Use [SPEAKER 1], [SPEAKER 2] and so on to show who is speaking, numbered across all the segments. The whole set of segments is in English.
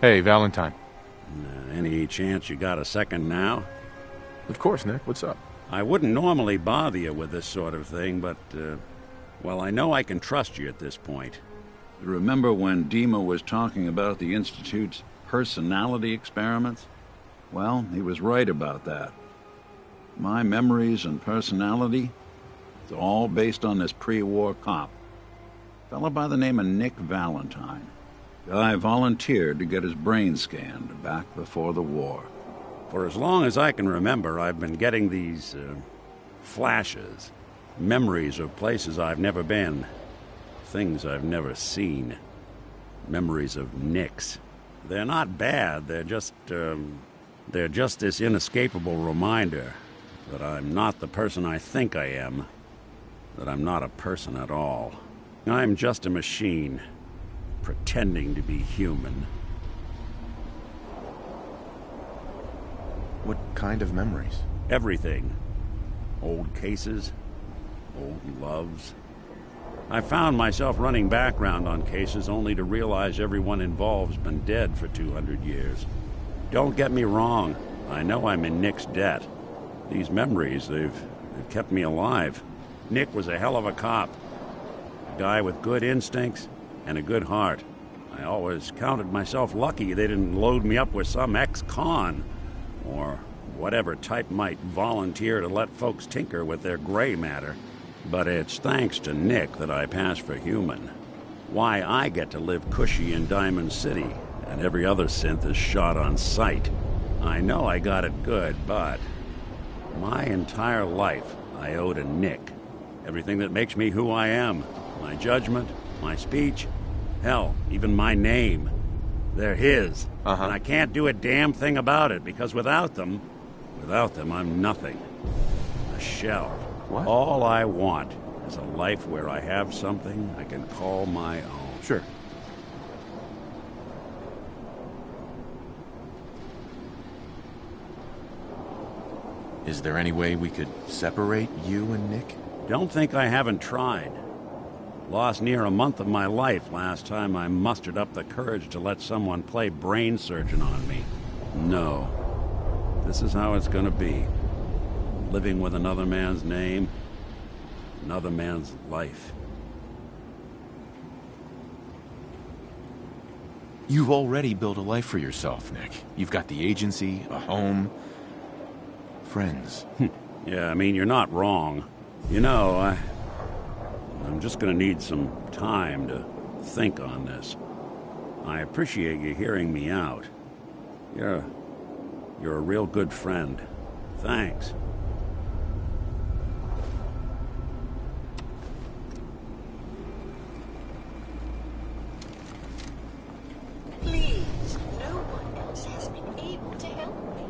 [SPEAKER 1] Hey, Valentine.
[SPEAKER 2] Any chance you got a second now?
[SPEAKER 1] Of course, Nick. What's up?
[SPEAKER 2] I wouldn't normally bother you with this sort of thing, but, well, I know I can trust you at this point.
[SPEAKER 3] Remember when Dima was talking about the Institute's personality experiments? Well, he was right about that. My memories and personality, it's all based on this pre-war cop. Fellow by the name of Nick Valentine. Guy volunteered to get his brain scanned back before the war.
[SPEAKER 2] For as long as I can remember, I've been getting these, flashes. Memories of places I've never been. Things I've never seen. Memories of Nicks. They're not bad, they're just this inescapable reminder that I'm not the person I think I am. That I'm not a person at all. I'm just a machine, pretending to be human.
[SPEAKER 1] What kind of memories?
[SPEAKER 2] Everything. Old cases, old loves. I found myself running background on cases only to realize everyone involved's been dead for 200 years. Don't get me wrong, I know I'm in Nick's debt. These memories, they've kept me alive. Nick was a hell of a cop. A guy with good instincts and a good heart. I always counted myself lucky they didn't load me up with some ex-con, or whatever type might volunteer to let folks tinker with their gray matter. But it's thanks to Nick that I pass for human. Why I get to live cushy in Diamond City, and every other synth is shot on sight. I know I got it good, but my entire life I owe to Nick. Everything that makes me who I am. My judgment, my speech, hell, even my name. They're his. And I can't do a damn thing about it, because without them, I'm nothing. A shell.
[SPEAKER 1] What?
[SPEAKER 2] All I want is a life where I have something I can call my own.
[SPEAKER 1] Sure. Is there any way we could separate you and Nick?
[SPEAKER 2] Don't think I haven't tried. Lost near a month of my life last time I mustered up the courage to let someone play brain surgeon on me. No. This is how it's gonna be. Living with another man's name, another man's life.
[SPEAKER 1] You've already built a life for yourself, Nick. You've got the agency, a home, friends.
[SPEAKER 2] Yeah, I mean, you're not wrong. You know, I'm just gonna need some time to think on this. I appreciate you hearing me out. You're a real good friend. Thanks.
[SPEAKER 4] Please, no one else has been able to help me.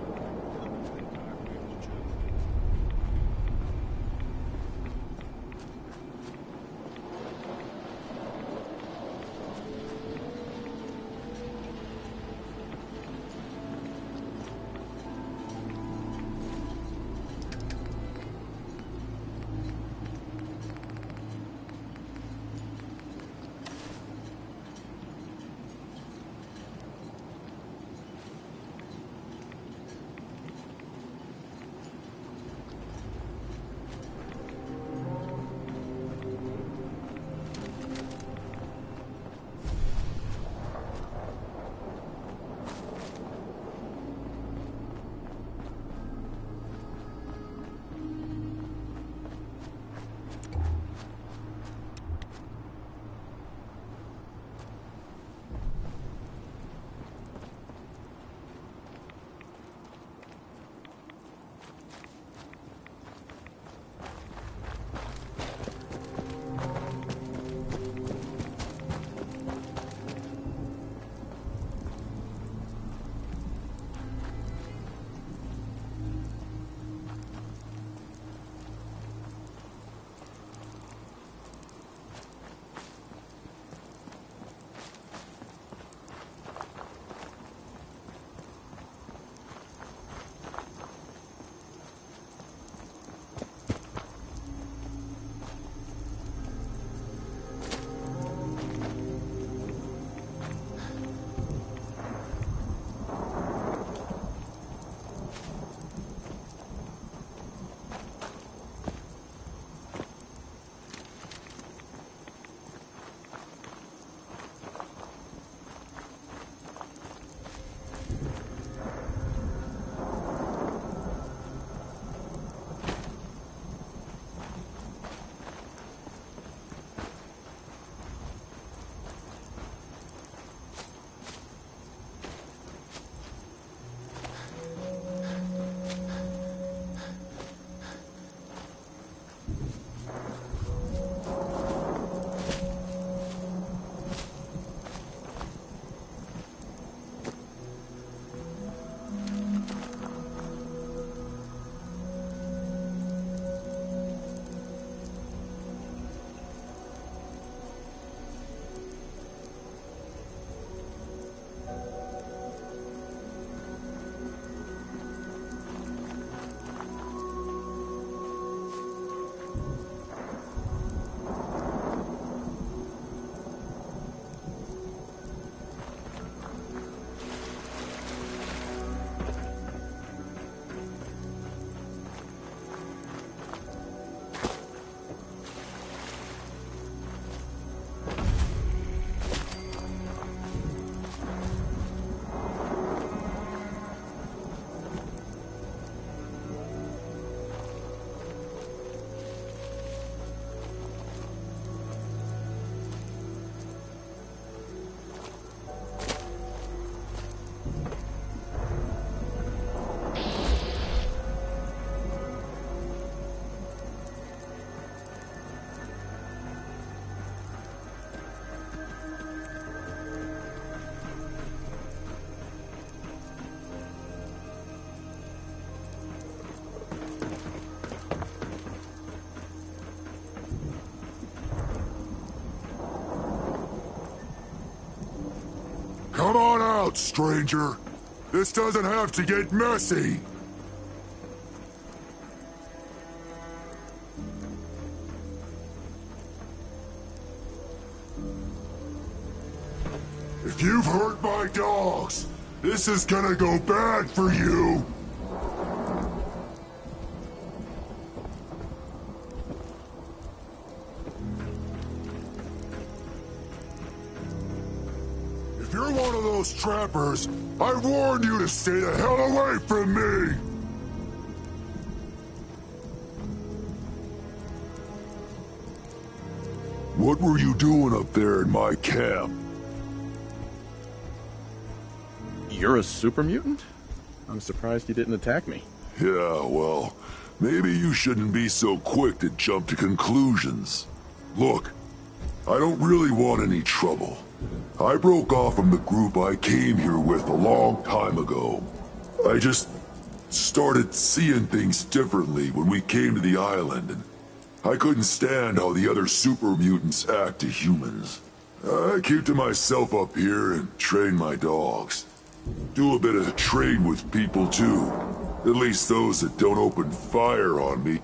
[SPEAKER 5] Come on out, stranger. This doesn't have to get messy. If you've hurt my dogs, this is gonna go bad for you. If you're one of those trappers, I warn you to stay the hell away from me! What were you doing up there in my camp?
[SPEAKER 1] You're a super mutant? I'm surprised you didn't attack me.
[SPEAKER 5] Yeah, well, maybe you shouldn't be so quick to jump to conclusions. Look, I don't really want any trouble. I broke off from the group I came here with a long time ago. I just started seeing things differently when we came to the island, and I couldn't stand how the other super mutants act to humans. I keep to myself up here and train my dogs. Do a bit of trade with people too. At least those that don't open fire on me.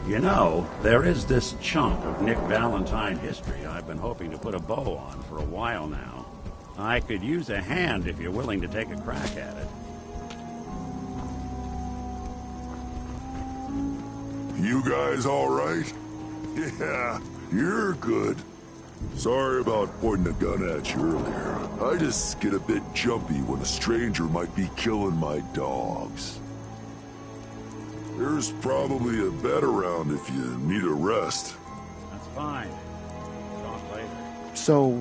[SPEAKER 2] You know, there is this chunk of Nick Valentine history I've been hoping to put a bow on for a while now. I could use a hand if you're willing to take a crack at it.
[SPEAKER 5] You guys all right? Yeah, you're good. Sorry about pointing a gun at you earlier. I just get a bit jumpy when a stranger might be killing my dogs. There's probably a bed around if you need a rest.
[SPEAKER 2] That's fine. Talk later.
[SPEAKER 1] So,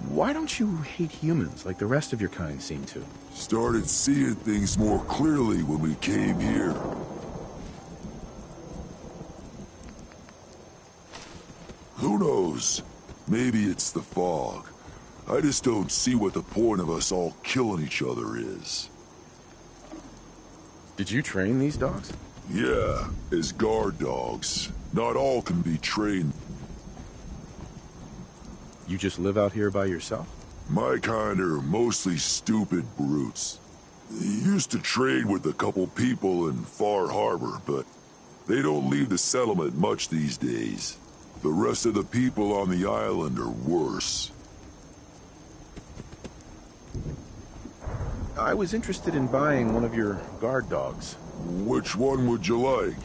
[SPEAKER 1] why don't you hate humans like the rest of your kind seem to?
[SPEAKER 5] Started seeing things more clearly when we came here. Who knows? Maybe it's the fog. I just don't see what the point of us all killing each other is.
[SPEAKER 1] Did you train these dogs?
[SPEAKER 5] Yeah, as guard dogs. Not all can be trained.
[SPEAKER 1] You just live out here by yourself?
[SPEAKER 5] My kind are mostly stupid brutes. Used to trade with a couple people in Far Harbor, but they don't leave the settlement much these days. The rest of the people on the island are worse.
[SPEAKER 1] I was interested in buying one of your guard dogs.
[SPEAKER 5] Which one would you like?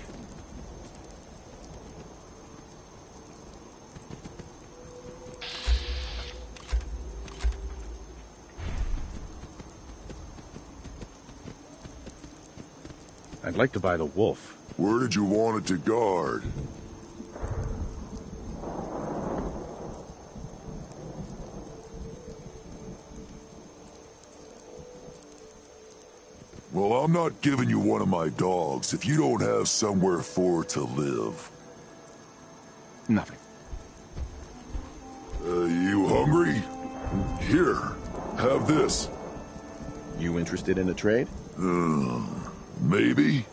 [SPEAKER 1] I'd like to buy the wolf.
[SPEAKER 5] Where did you want it to guard? Well, I'm not giving you one of my dogs if you don't have somewhere for it to live.
[SPEAKER 1] Nothing.
[SPEAKER 5] You hungry? Here, have this.
[SPEAKER 1] You interested in a trade?
[SPEAKER 5] Maybe?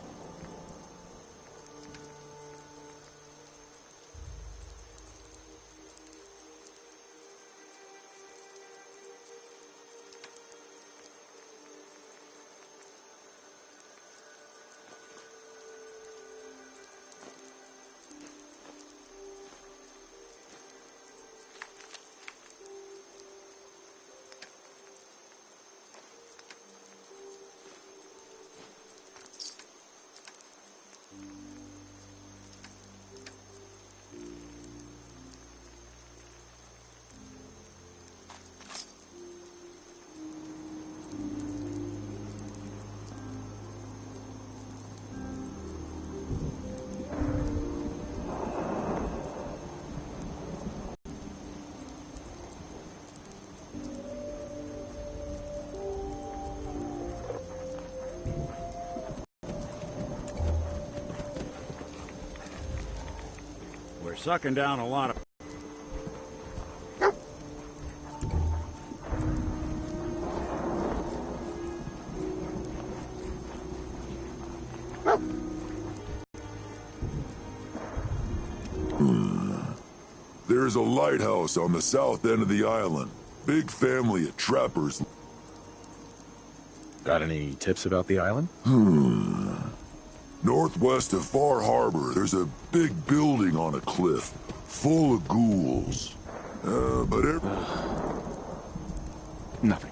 [SPEAKER 2] We're sucking down a lot of...
[SPEAKER 5] There's a lighthouse on the south end of the island. Big family of trappers.
[SPEAKER 1] Got any tips about the island?
[SPEAKER 5] Northwest of Far Harbor, there's a big building on a cliff, full of ghouls.
[SPEAKER 1] Nothing.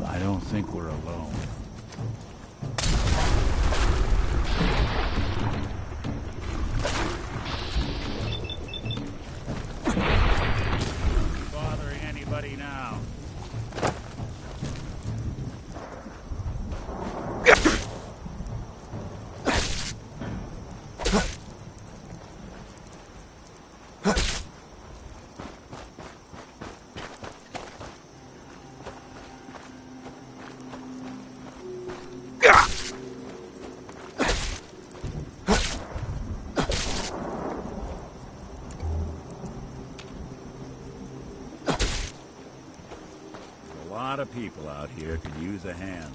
[SPEAKER 2] I don't think we're alone. Bothering anybody now? A lot of people out here could use a hand.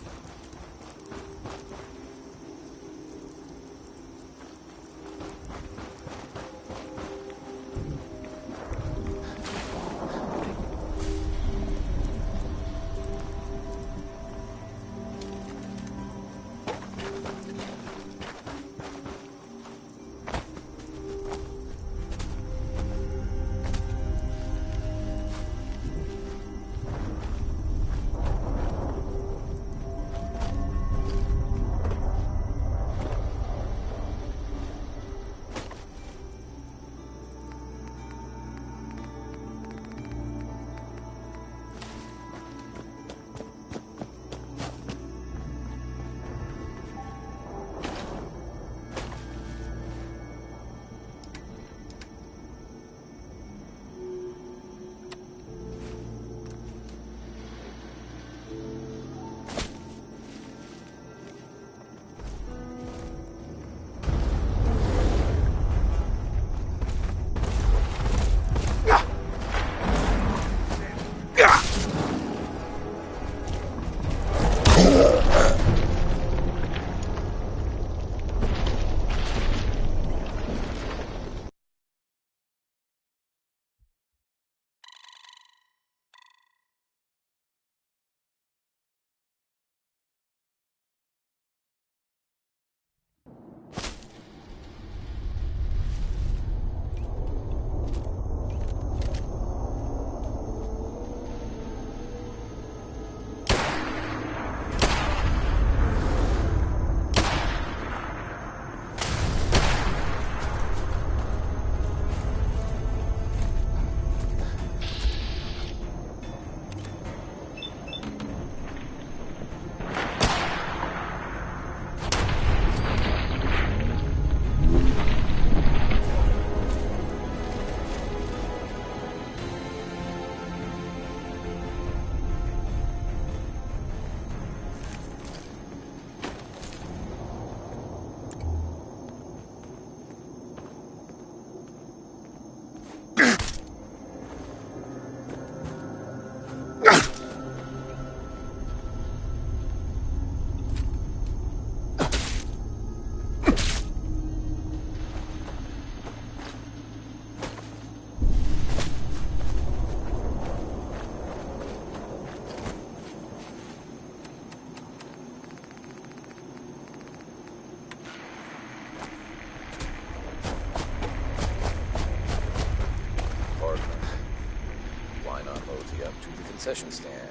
[SPEAKER 6] concession stand.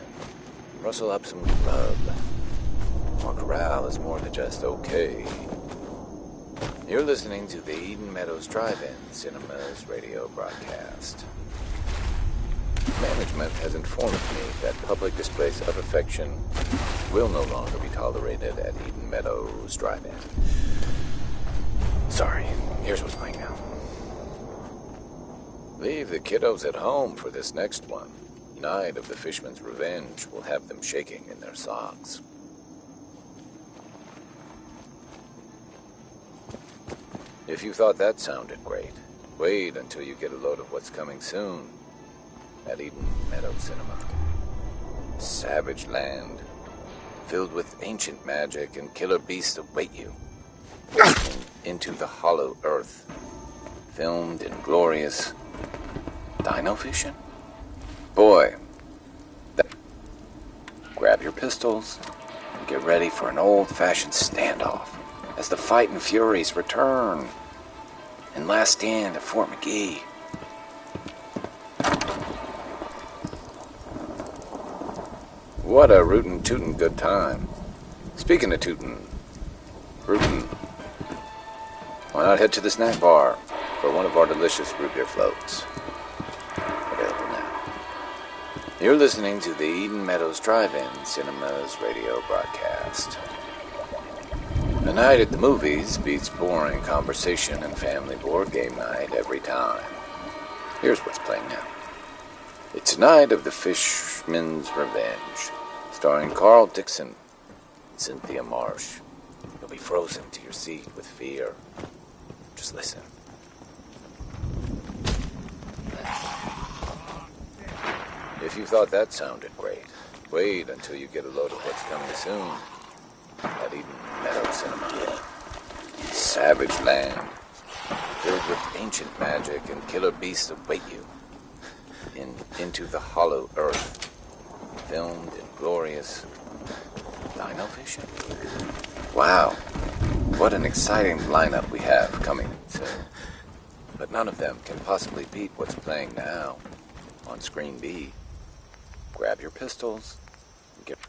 [SPEAKER 6] Rustle up some grub. Our corral is more than just okay. You're listening to the Eden Meadows Drive-In Cinemas radio broadcast. Management has informed me that public displays of affection will no longer be tolerated at Eden Meadows Drive-In. Sorry, here's what's playing now. Leave the kiddos at home for this next one. Night of the Fishman's Revenge will have them shaking in their socks. If you thought that sounded great, wait until you get a load of what's coming soon at Eden Meadow Cinema. Savage land, filled with ancient magic and killer beasts await you. Into the hollow earth, filmed in glorious dino fishing? Boy, grab your pistols and get ready for an old-fashioned standoff as the Fightin' Furies return and last stand at Fort McGee. What a rootin' tootin' good time. Speaking of tootin', rootin', why not head to the snack bar for one of our delicious root beer floats? Available now. You're listening to the Eden Meadows Drive-In Cinemas radio broadcast. A night at the movies beats boring conversation and family board game night every time. Here's what's playing now. It's Night of the Fishman's Revenge, starring Carl Dixon and Cynthia Marsh. You'll be frozen to your seat with fear. Just listen. If you thought that sounded great, wait until you get a load of what's coming soon at Eden Meadow Cinema. Savage land, filled with ancient magic and killer beasts await you. Into the hollow earth, filmed in glorious dino fishing. Wow, what an exciting lineup we have coming soon. But none of them can possibly beat what's playing now on Screen B. Grab your pistols and get...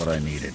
[SPEAKER 2] what I needed.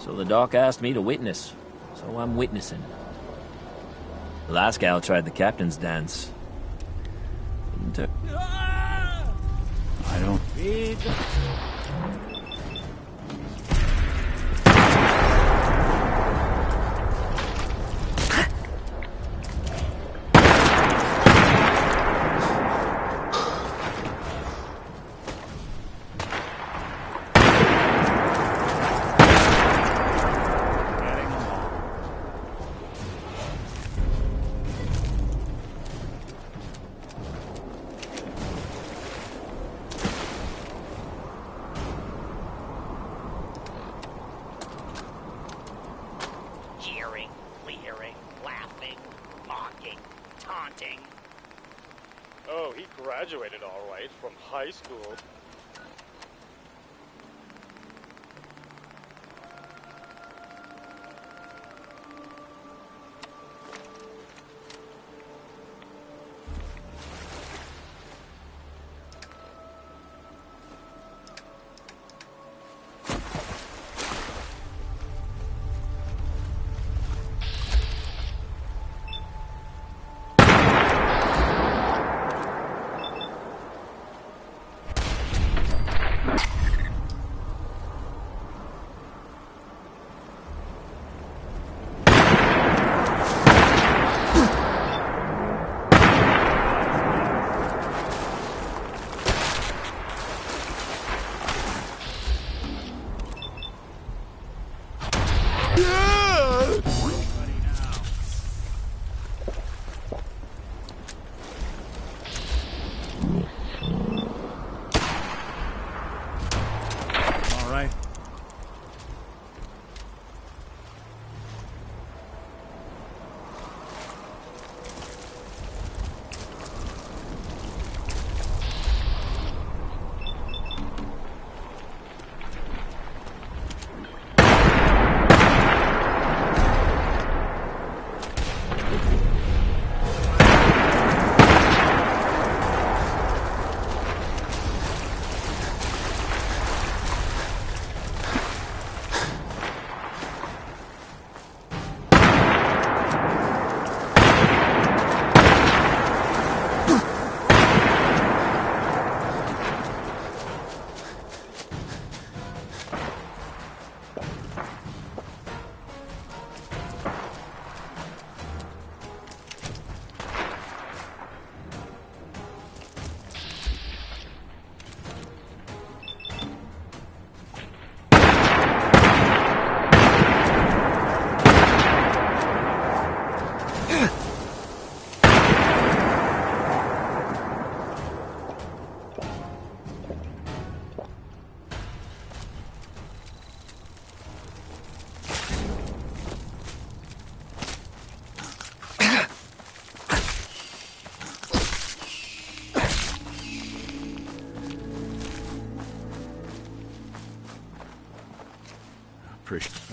[SPEAKER 7] So the doc asked me to witness, so I'm witnessing. The last gal tried the captain's dance. Didn't it?
[SPEAKER 3] I don't...
[SPEAKER 8] Oh, he graduated all right from high school.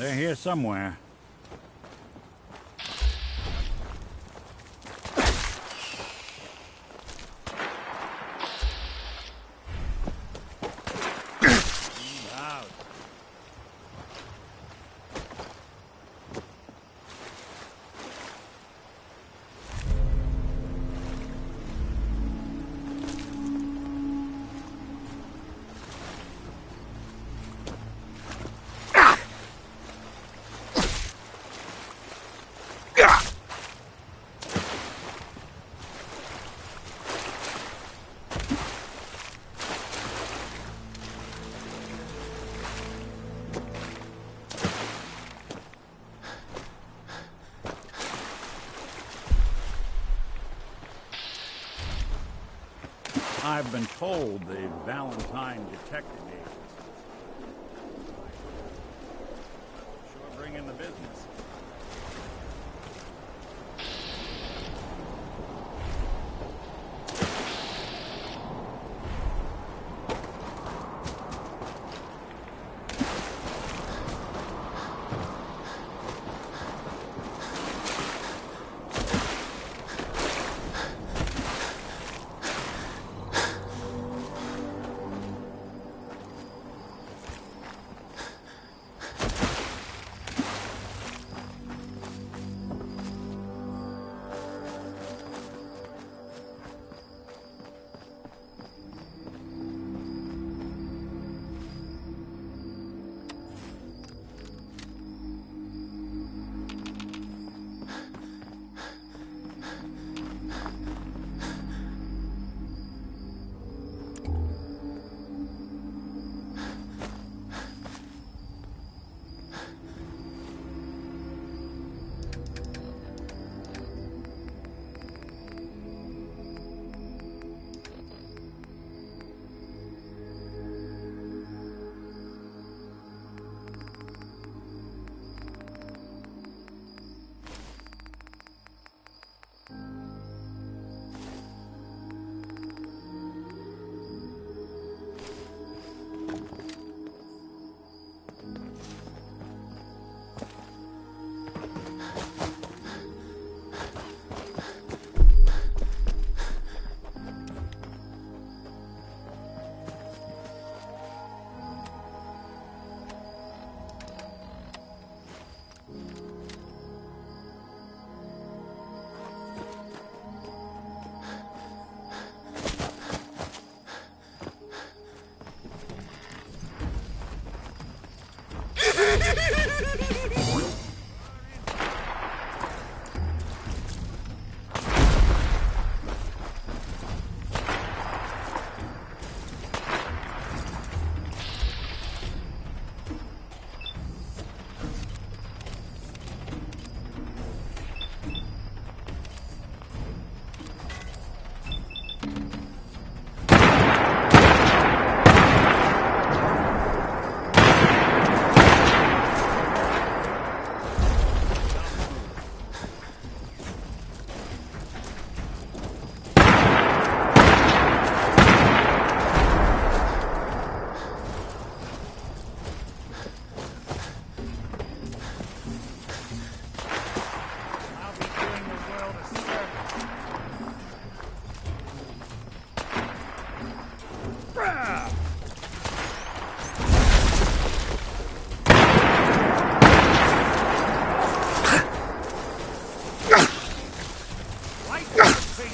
[SPEAKER 2] They're here somewhere. I've been told the Valentine detective agents sure bring in the business.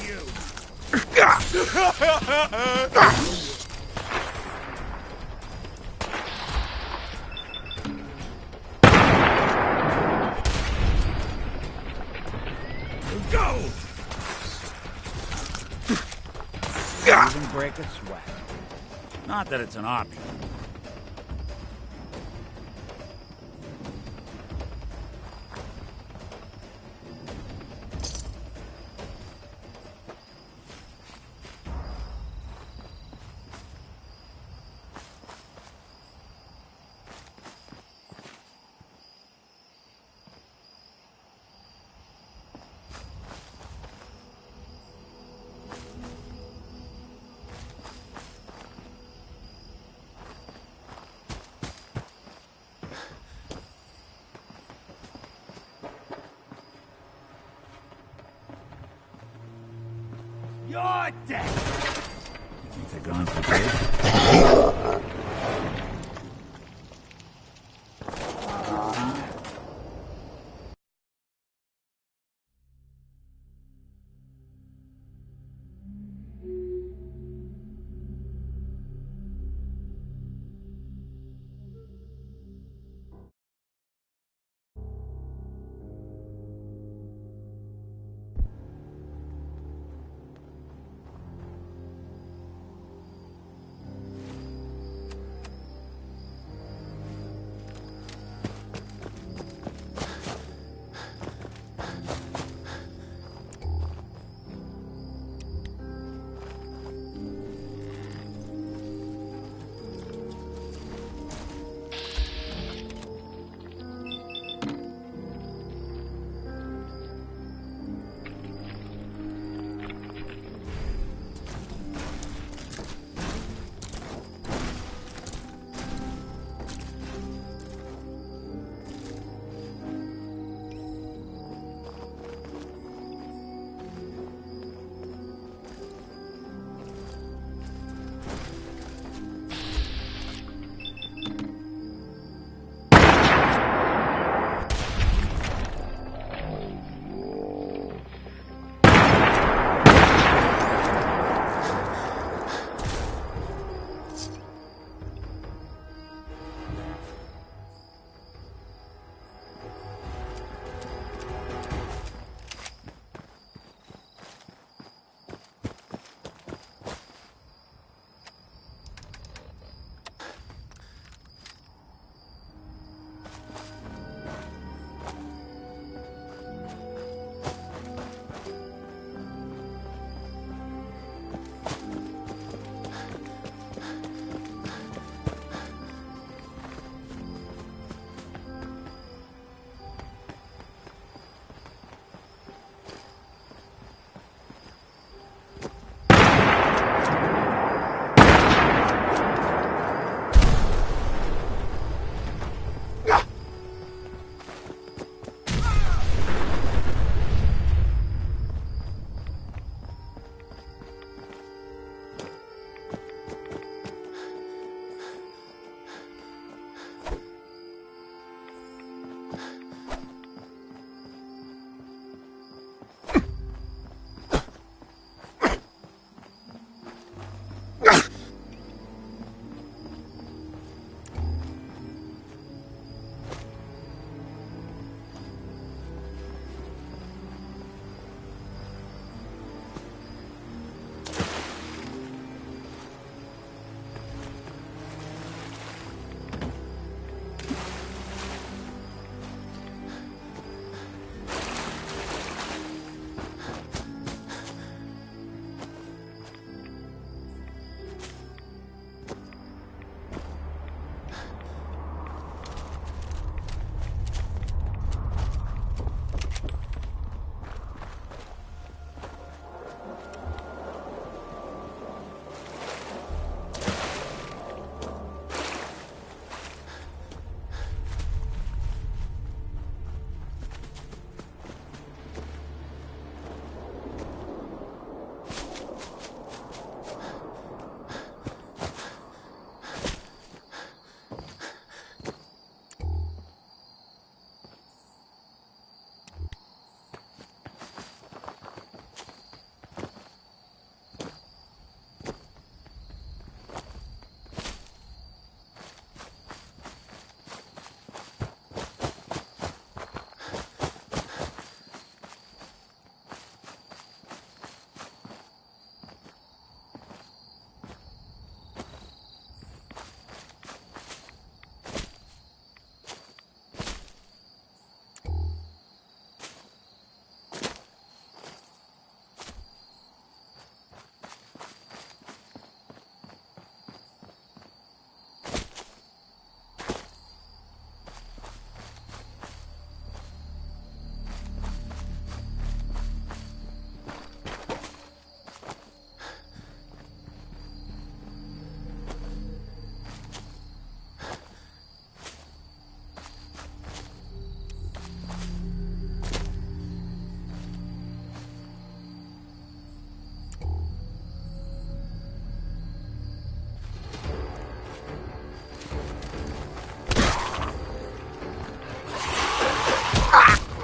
[SPEAKER 2] you! Go! Even break a sweat. Not that it's an option. You're dead! You think they're gone for good?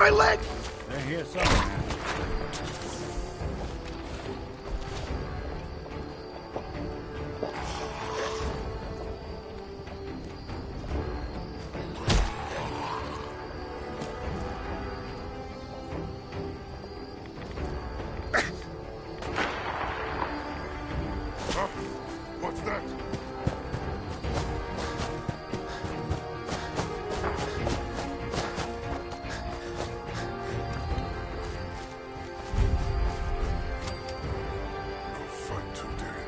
[SPEAKER 5] my leg!
[SPEAKER 2] They're here somewhere.
[SPEAKER 5] What's that? No fight today.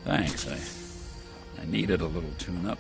[SPEAKER 2] Thanks. I needed a little tune-up.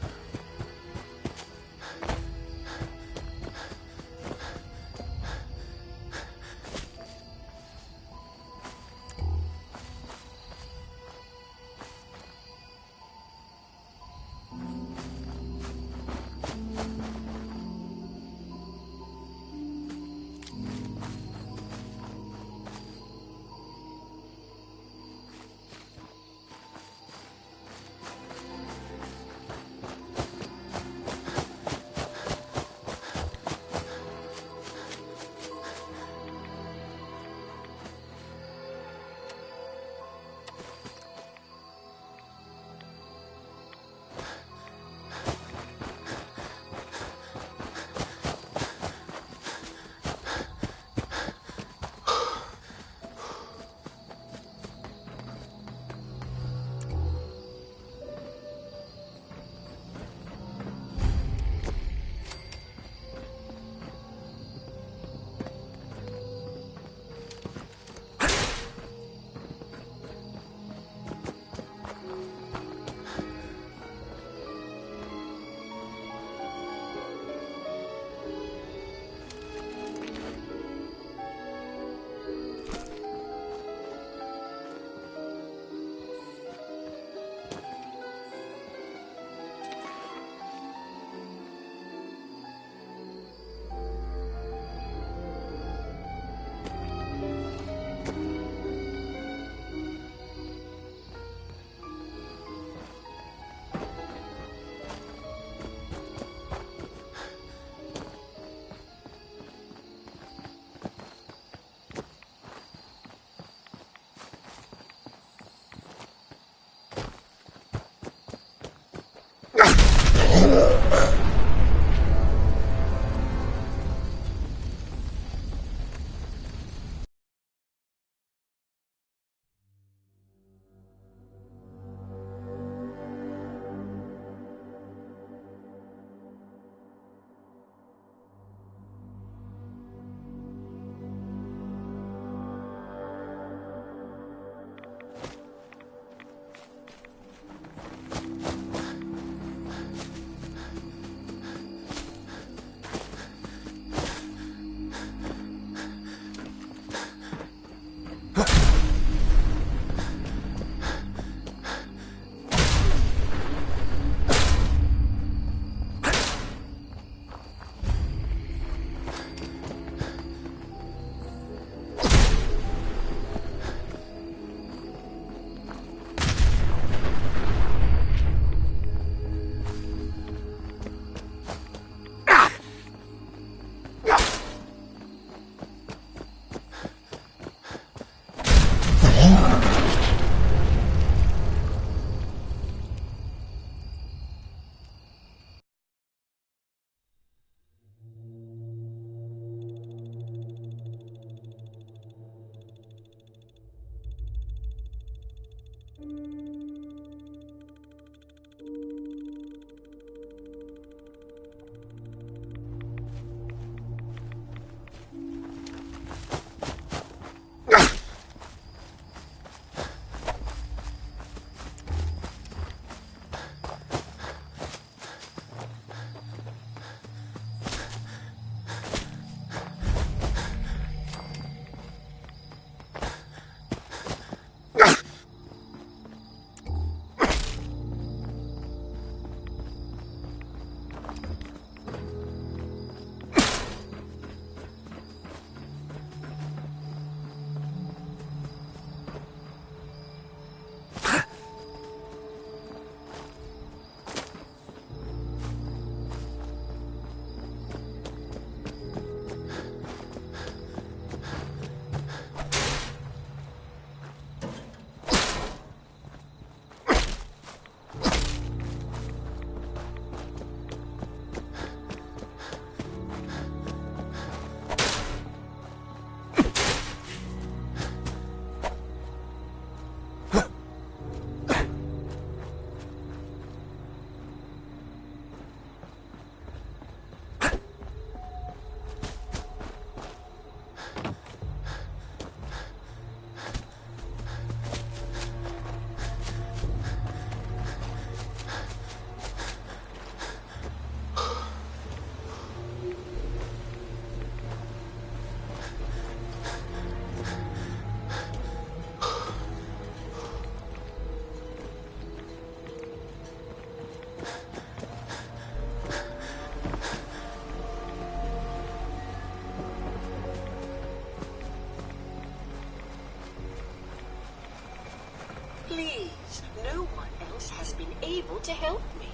[SPEAKER 4] Please, no one else has been able to help me.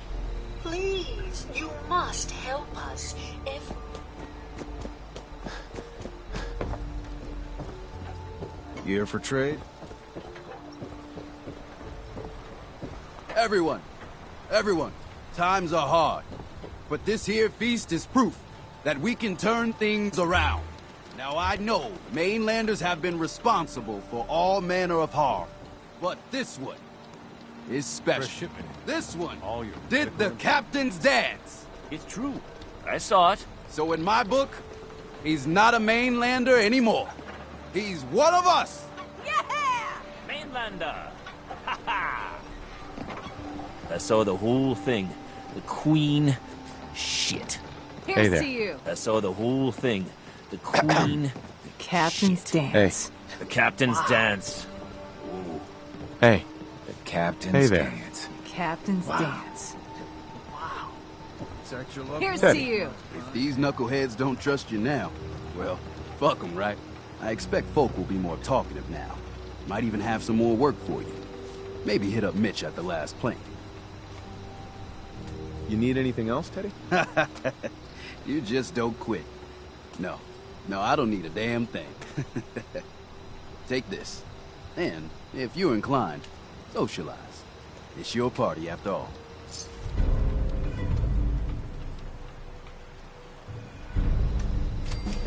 [SPEAKER 4] Please, you must help us.
[SPEAKER 9] You here for trade?
[SPEAKER 10] Everyone, times are hard. But this here feast is proof that we can turn things around. Now I know mainlanders have been responsible for all manner of harm, but this one is special. This one did the captain's dance.
[SPEAKER 7] It's true. I saw it.
[SPEAKER 10] So in my book, he's not a mainlander anymore. He's one of us.
[SPEAKER 4] Yeah!
[SPEAKER 7] Mainlander. Ha ha. I saw the whole thing. The Queen. Shit.
[SPEAKER 11] Here's to you.
[SPEAKER 7] I saw the whole thing. The Queen.
[SPEAKER 11] The captain's dance.
[SPEAKER 7] The captain's dance. Ooh.
[SPEAKER 1] Hey.
[SPEAKER 9] The captain's dance.
[SPEAKER 11] Captain's dance.
[SPEAKER 10] Wow. Search your love.
[SPEAKER 11] Here's to you.
[SPEAKER 10] If these knuckleheads don't trust you now, well, fuck them, right? I expect folk will be more talkative now. Might even have some more work for you. Maybe hit up Mitch at the last plank.
[SPEAKER 1] You need anything else, Teddy?
[SPEAKER 10] You just don't quit. No, I don't need a damn thing. Take this. And, if you're inclined, socialize. It's your party after all.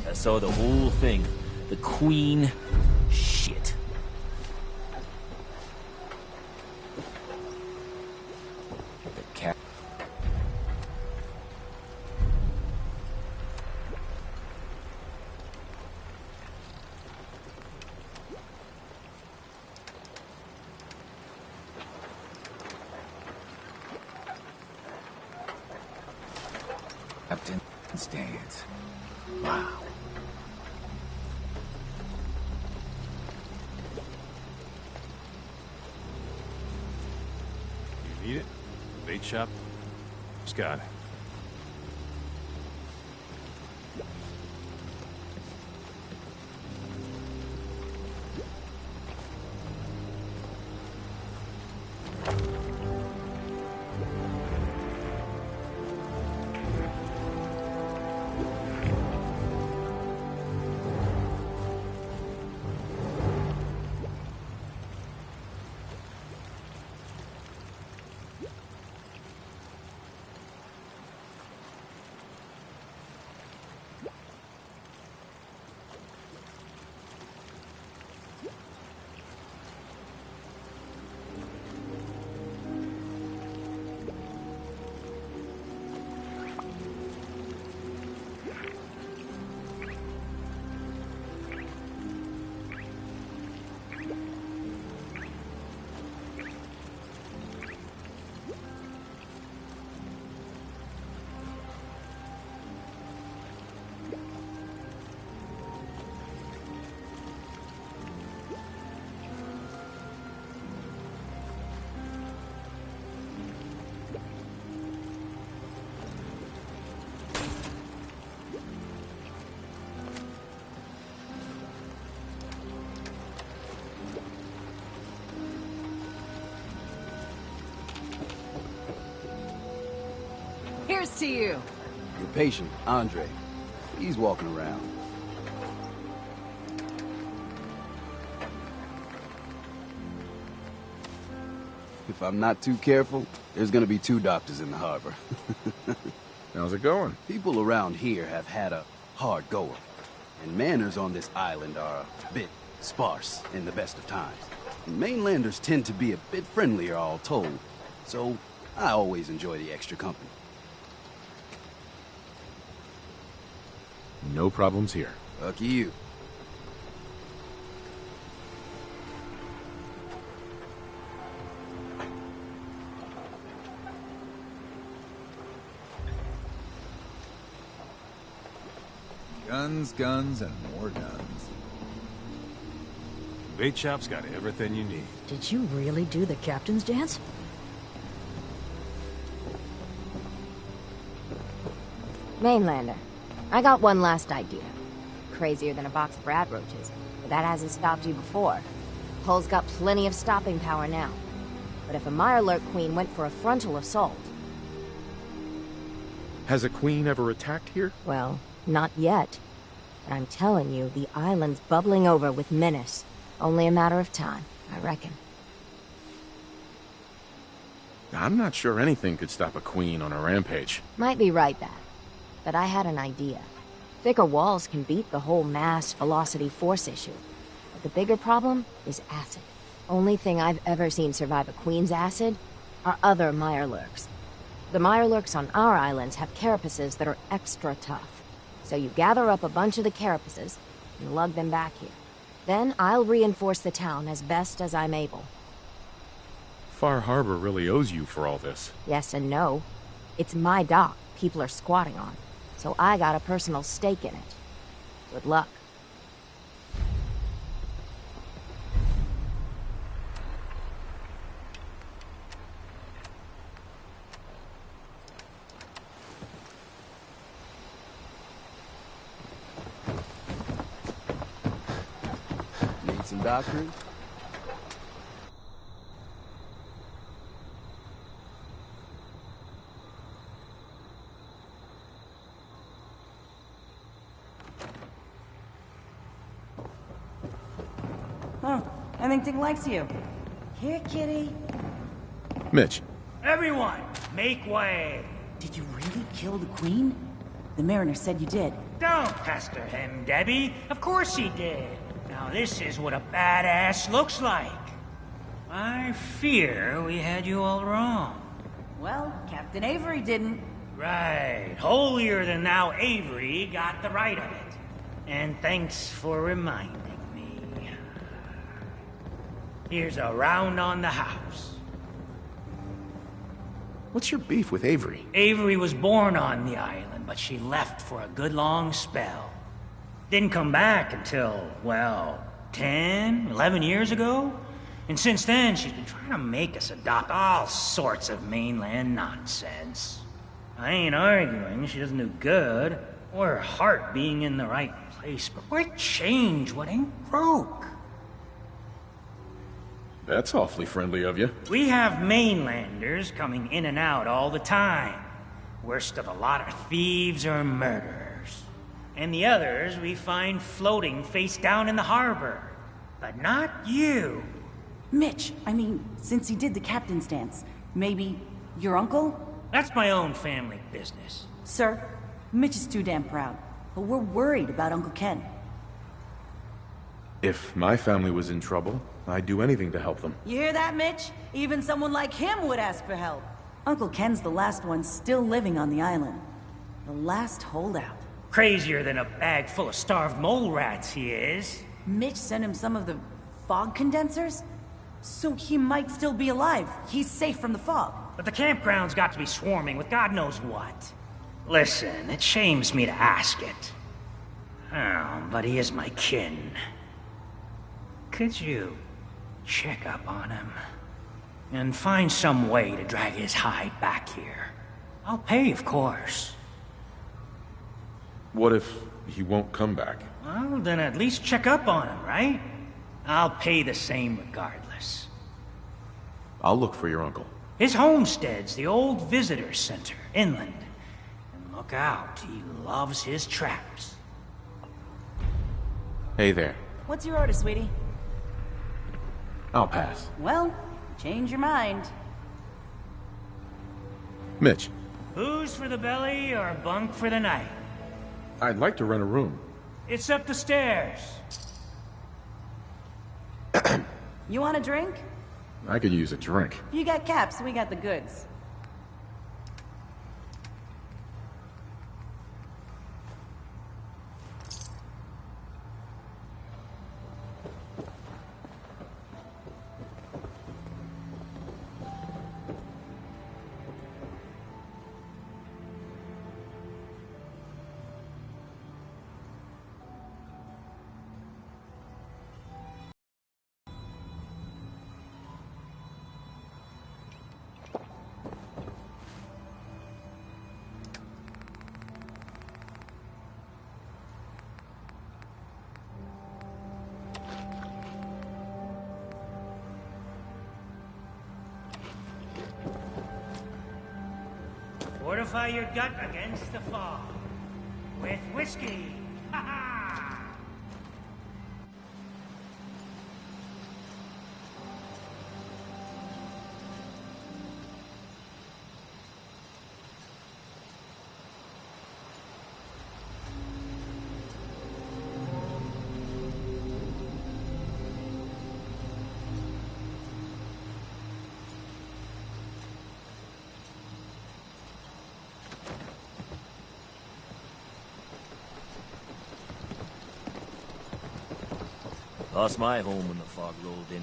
[SPEAKER 7] I saw the whole thing. The Queen. Shit.
[SPEAKER 9] The cap. Captain's dance. Wow.
[SPEAKER 12] You need it? Bait shop? Scott.
[SPEAKER 11] Here's to you.
[SPEAKER 10] Your patient, Andre. He's walking around. If I'm not too careful, there's gonna be 2 doctors in the harbor.
[SPEAKER 1] How's it going?
[SPEAKER 10] People around here have had a hard go of it, and manners on this island are a bit sparse in the best of times. Mainlanders tend to be a bit friendlier, all told, so I always enjoy the extra company.
[SPEAKER 1] No problems here.
[SPEAKER 10] Lucky you.
[SPEAKER 9] Guns, guns, and more guns.
[SPEAKER 12] Bait shop's got everything you need.
[SPEAKER 13] Did you really do the captain's dance?
[SPEAKER 14] Mainlander, I got one last idea. Crazier than a box of rat roaches, but that hasn't stopped you before. Hull's got plenty of stopping power now. But if a Mirelurk queen went for a frontal assault...
[SPEAKER 1] Has a queen ever attacked here?
[SPEAKER 14] Well, not yet. But I'm telling you, the island's bubbling over with menace. Only a matter of time, I reckon.
[SPEAKER 1] I'm not sure anything could stop a queen on a rampage.
[SPEAKER 14] Might be right, that. But I had an idea. Thicker walls can beat the whole mass velocity force issue. But the bigger problem is acid. Only thing I've ever seen survive a queen's acid are other Mirelurks. The Mirelurks on our islands have carapaces that are extra tough. So you gather up a bunch of the carapaces and lug them back here. Then I'll reinforce the town as best as I'm able.
[SPEAKER 1] Far Harbor really owes you for all this.
[SPEAKER 14] Yes and no. It's my dock people are squatting on, so I got a personal stake in it. Good luck.
[SPEAKER 10] Need some doctoring?
[SPEAKER 15] Huh. I think Dick likes you. Here, kitty.
[SPEAKER 1] Mitch.
[SPEAKER 16] Everyone, make way.
[SPEAKER 15] Did you really kill the queen? The mariner said you did.
[SPEAKER 16] Don't pester him, Debbie. Of course he did. Now this is what a badass looks like. I fear we had you all wrong.
[SPEAKER 15] Well, Captain Avery didn't.
[SPEAKER 16] Right. Holier than thou Avery got the right of it. And thanks for reminding me. Here's a round on the house.
[SPEAKER 1] What's your beef with Avery?
[SPEAKER 16] Avery was born on the island, but she left for a good long spell. Didn't come back until, well, 10, 11 years ago. And since then, she's been trying to make us adopt all sorts of mainland nonsense. I ain't arguing she doesn't do good, or her heart being in the right place, but why change what ain't broke?
[SPEAKER 1] That's awfully friendly of you.
[SPEAKER 16] We have mainlanders coming in and out all the time. Worst of the lot are thieves or murderers. And the others we find floating face down in the harbor. But not you.
[SPEAKER 15] Mitch, I mean, since he did the captain's dance, maybe your uncle?
[SPEAKER 16] That's my own family business.
[SPEAKER 15] Sir, Mitch is too damn proud, but we're worried about Uncle Ken.
[SPEAKER 1] If my family was in trouble, I'd do anything to help them.
[SPEAKER 15] You hear that, Mitch? Even someone like him would ask for help. Uncle Ken's the last one still living on the island. The last holdout.
[SPEAKER 16] Crazier than a bag full of starved mole rats, he is.
[SPEAKER 15] Mitch sent him some of the fog condensers? So he might still be alive. He's safe from the fog.
[SPEAKER 16] But the campground's got to be swarming with God knows what. Listen, it shames me to ask it. Oh, but he is my kin. Could you check up on him? And find some way to drag his hide back here. I'll pay, of course.
[SPEAKER 1] What if he won't come back?
[SPEAKER 16] Well, then at least check up on him, right? I'll pay the same regardless.
[SPEAKER 1] I'll look for your uncle.
[SPEAKER 16] His homestead's the old visitor center, inland. And look out, he loves his traps.
[SPEAKER 1] Hey there.
[SPEAKER 15] What's your order, sweetie?
[SPEAKER 1] I'll pass.
[SPEAKER 15] Well, change your mind.
[SPEAKER 1] Mitch.
[SPEAKER 16] Booze for the belly or bunk for the night?
[SPEAKER 1] I'd like to rent a room.
[SPEAKER 16] It's up the stairs.
[SPEAKER 15] You want a drink?
[SPEAKER 1] I could use a drink.
[SPEAKER 15] You got caps, we got the goods.
[SPEAKER 16] fortify your gut against the fog. With whiskey. Ha ha!
[SPEAKER 7] Lost my home when the fog rolled in.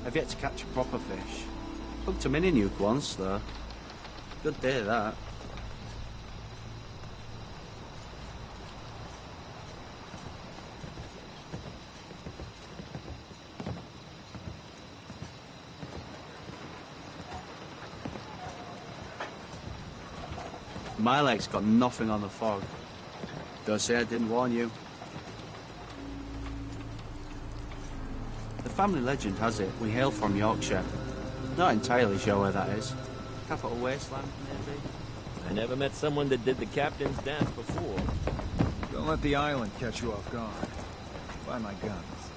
[SPEAKER 17] I've yet to catch a proper fish. Hooked a mini nuke once, though. Good day, that. My leg's got nothing on the fog. Don't say I didn't warn you. The family legend has it we hail from Yorkshire. Not entirely sure where that is. Capital Wasteland, maybe?
[SPEAKER 7] I never met someone that did the captain's dance before.
[SPEAKER 9] Don't let the island catch you off guard. Buy my guns.